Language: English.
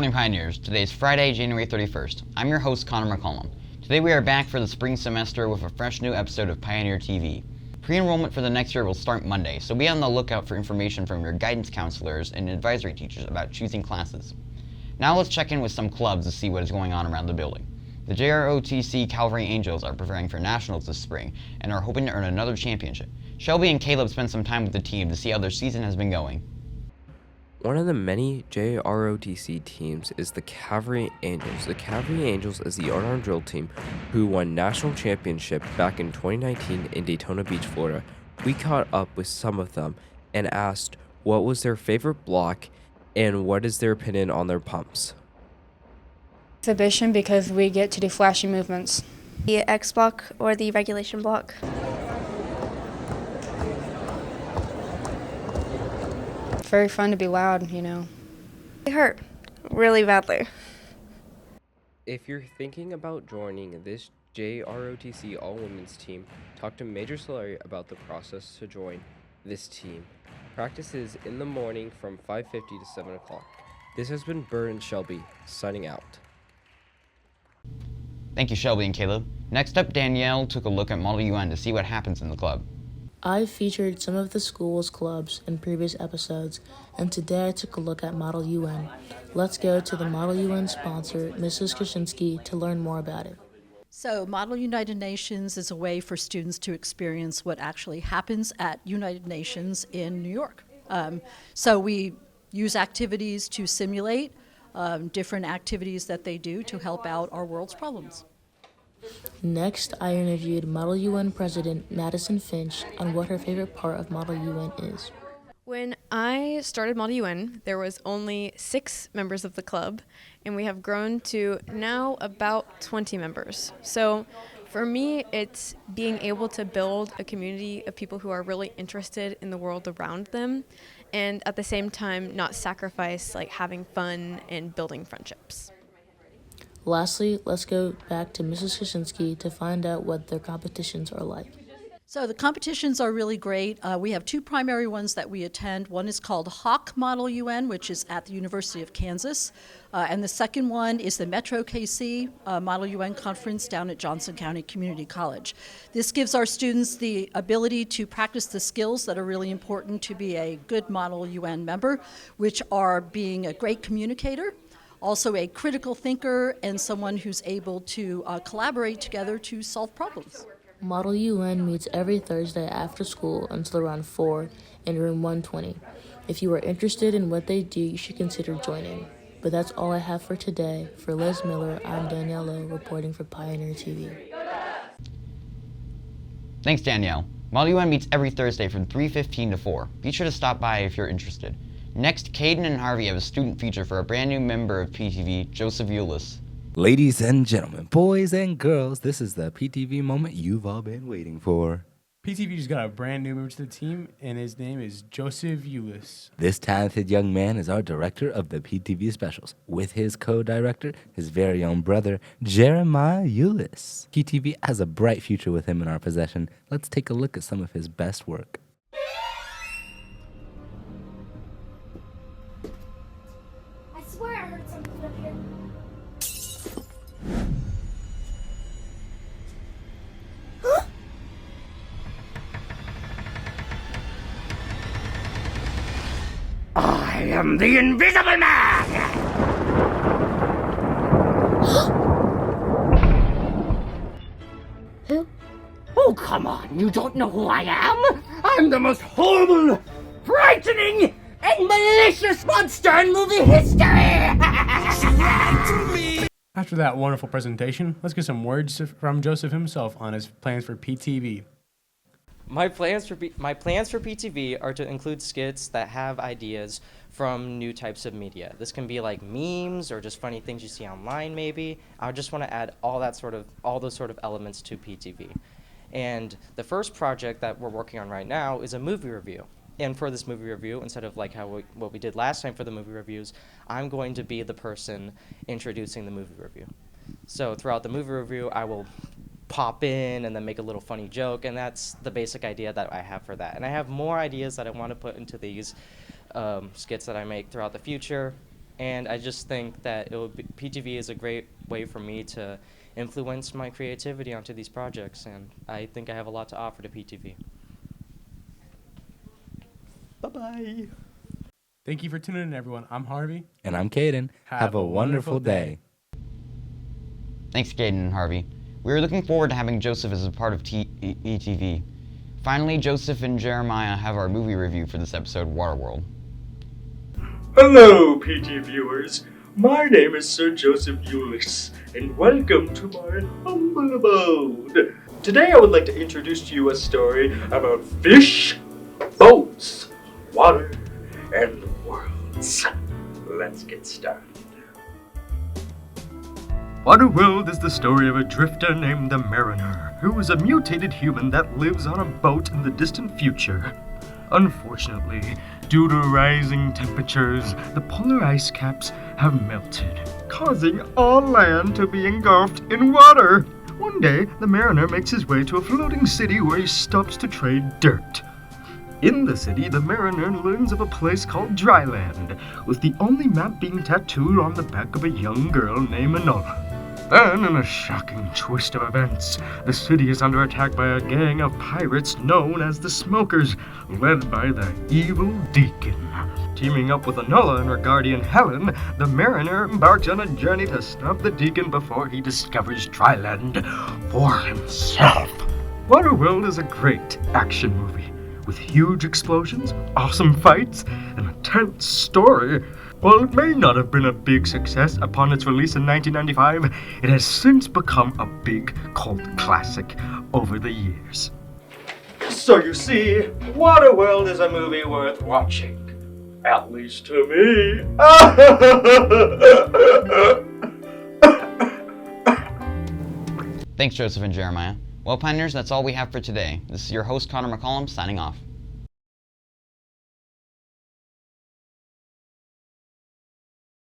morning, Pioneers. Today is Friday, January 31st. I'm your host, Connor McCollim. Today we are back for the spring semester with a fresh new episode of Pioneer TV. Pre-enrollment for the next year will start Monday, so be on the lookout for information from your guidance counselors and advisory teachers about choosing classes. Now let's check in with some clubs to see what is going on around the building. The JROTC Cav Angels are preparing for nationals this spring and are hoping to earn another championship. Shelby and Kaleb spent some time with the team to see how their season has been going. One of the many JROTC teams is the Cav Angels. The Cav Angels is the unarmed drill team who won national championship back in 2019 in Daytona Beach, Florida. We caught up with some of them and asked what was their favorite block and what is their opinion on their pumps. Exhibition because we get to do flashy movements. The X block or the regulation block. Very fun to be loud, you know. It hurt really badly. If you're thinking about joining this JROTC all-women's team, talk to Major Solari about the process to join this team. Practice is in the morning from 5:50 to 7 o'clock. This has been Byrd and Shelby, signing out. Thank you, Shelby and Kaleb. Next up, Danielle took a look at Model UN to see what happens in the club. I've featured some of the school's clubs in previous episodes, and today I took a look at Model UN. Let's go to the Model UN sponsor, Mrs. Kaczynski, to learn more about it. So Model United Nations is a way for students to experience what actually happens at United Nations in New York. So we use activities to simulate different activities that they do to help out our world's problems. Next, I interviewed Model UN President Madison Finch on what her favorite part of Model UN is. When I started Model UN, there was only 6 members of the club, and we have grown to now about 20 members. So for me, it's being able to build a community of people who are really interested in the world around them, and at the same time not sacrifice like having fun and building friendships. Lastly, let's go back to Mrs. Kaczynski to find out what their competitions are like. So the competitions are really great. We have 2 primary ones that we attend. One is called Hawk Model UN, which is at the University of Kansas. And the second one is the Metro KC Model UN Conference down at Johnson County Community College. This gives our students the ability to practice the skills that are really important to be a good Model UN member, which are being a great communicator, also a critical thinker, and someone who's able to collaborate together to solve problems. Model UN meets every Thursday after school until around 4 in room 120. If you are interested in what they do, you should consider joining. But that's all I have for today. For Liz Miller, I'm Danielle reporting for Pioneer TV. Thanks, Danielle. Model UN meets every Thursday from 3:15 to 4. Be sure to stop by if you're interested. Next, Kayden and Harvey have a student feature for a brand new member of PTV, Joseph Euliss. Ladies and gentlemen, boys and girls, this is the PTV moment you've all been waiting for. PTV just got a brand new member to the team, and his name is Joseph Euliss. This talented young man is our director of the PTV specials, with his co-director, his very own brother, Jeremiah Euliss. PTV has a bright future with him in our possession. Let's take a look at some of his best work. I swear I heard something up here. I am the Invisible Man! Who? Oh, come on, you don't know who I am? I'm the most horrible, frightening, and malicious monster in movie history! After that wonderful presentation, let's get some words from Joseph himself on his plans for PTV. My plans for PTV are to include skits that have ideas from new types of media. This can be like memes or just funny things you see online maybe. I just want to add all those sort of elements to PTV. And the first project that we're working on right now is a movie review. And for this movie review, instead of like what we did last time for the movie reviews, I'm going to be the person introducing the movie review. So throughout the movie review, I will pop in and then make a little funny joke, and that's the basic idea that I have for that. And I have more ideas that I want to put into these skits that I make throughout the future. And I just think that PTV is a great way for me to influence my creativity onto these projects, and I think I have a lot to offer to PTV. Bye-bye. Thank you for tuning in, everyone. I'm Harvey. And I'm Kayden. Have a wonderful day. Thanks, Kayden and Harvey. We are looking forward to having Joseph as a part of ETV. Finally, Joseph and Jeremiah have our movie review for this episode, Waterworld. Hello, PT viewers. My name is Sir Joseph Euliss, and welcome to my humble abode. Today I would like to introduce to you a story about fish, boats, water, and worlds. Let's get started. Waterworld is the story of a drifter named the Mariner, who is a mutated human that lives on a boat in the distant future. Unfortunately, due to rising temperatures, the polar ice caps have melted, causing all land to be engulfed in water. One day, the Mariner makes his way to a floating city where he stops to trade dirt. In the city, the Mariner learns of a place called Dryland, with the only map being tattooed on the back of a young girl named Enola. Then, in a shocking twist of events, the city is under attack by a gang of pirates known as the Smokers, led by the evil Deacon. Teaming up with Enola and her guardian Helen, the Mariner embarks on a journey to stop the Deacon before he discovers Dryland for himself. Waterworld is a great action movie, with huge explosions, awesome fights, and a tense story. While it may not have been a big success upon its release in 1995, it has since become a big cult classic over the years. So you see, Waterworld is a movie worth watching. At least to me. Thanks, Joseph and Jeremiah. Well, Pioneers, that's all we have for today. This is your host, Connor McCollim, signing off.